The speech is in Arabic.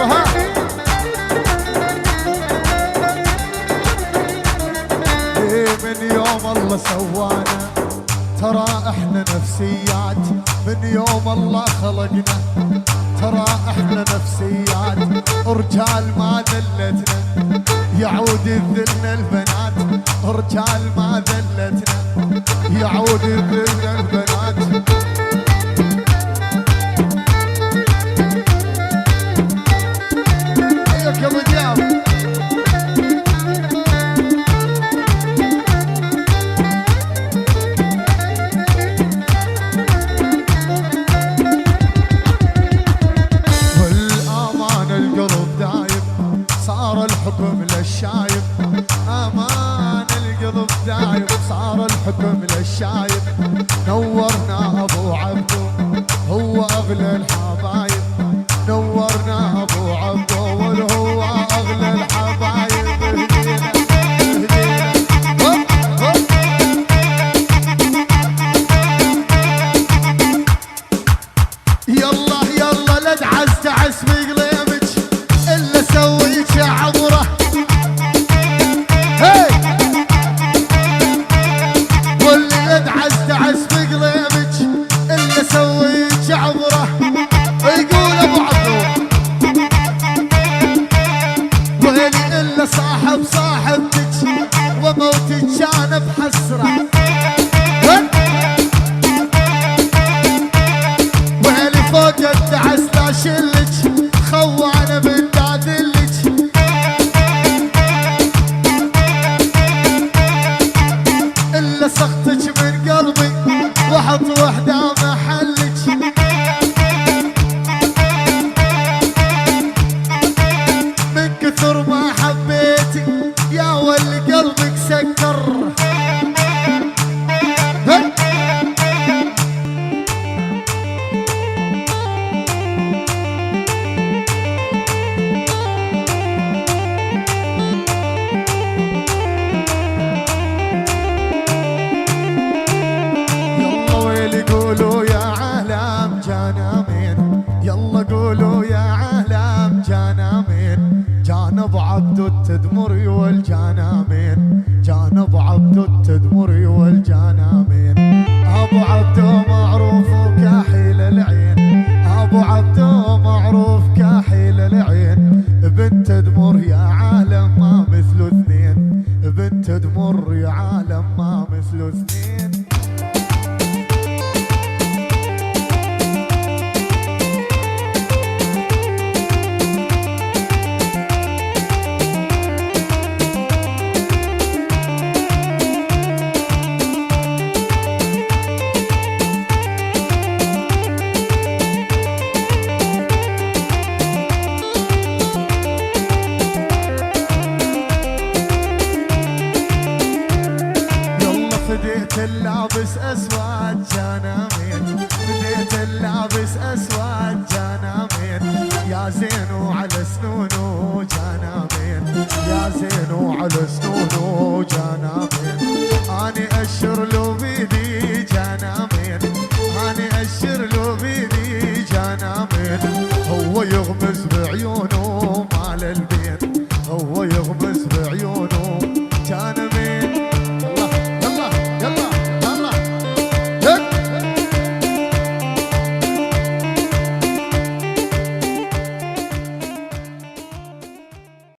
ها. من يوم الله سوانا ترى احنا نفسيات، من يوم الله خلقنا ترى احنا نفسيات، رجال ما ذلتنا يعود الذلنا البنات، رجال ما ذلتنا يعود الذلنا البنات. ايوك يا ابو دياب. الحكم للشايب امان القلب دايب، صار الحكم للشايب، نورنا ابو عبدو هو اغلى الحبايب، نورنا ابو عبدو وهو اغلى الحبايب. يلا يلا لا تعس تعس بقليمك الا سويك عبره، هي واللي لا تعس تعس بقليمك الا سويك عبره. يقول ابو عبدو ويلي الا صاحب صاحبتك وموتك كان بحسره، ويلي فوق الدعس لا شلك خوانه بندادلك، الا سختك من قلبي واحط وحده محلك، من كثر ما حبيتي يا ولي قلبك سكر. قولوا يا عالم جانا مين، يلا قولوا يا عالم جانا مين، جانا ابو عبدو التدمري والجانا مين، جانا ابو عبدو التدمري والجانا مين، ابو عبدو معروف كحيل العين، ابو عبدو معروف كحيل العين، بنت تدمر يا عالم ما مثله اثنين، بنت تدمر يا عالم ما مثله اثنين. بديت اللابس اسود جانا مين، بديت اللابس اسود جانا مين، يا زينو على سنونو جانا مين، يا زينو على سنونو جانا مين، اني اشر له بيدي جانا مين، اني اشر له بيدي جانا مين، هو يغمز بعيونه مال البين، هو يغمز بعيونه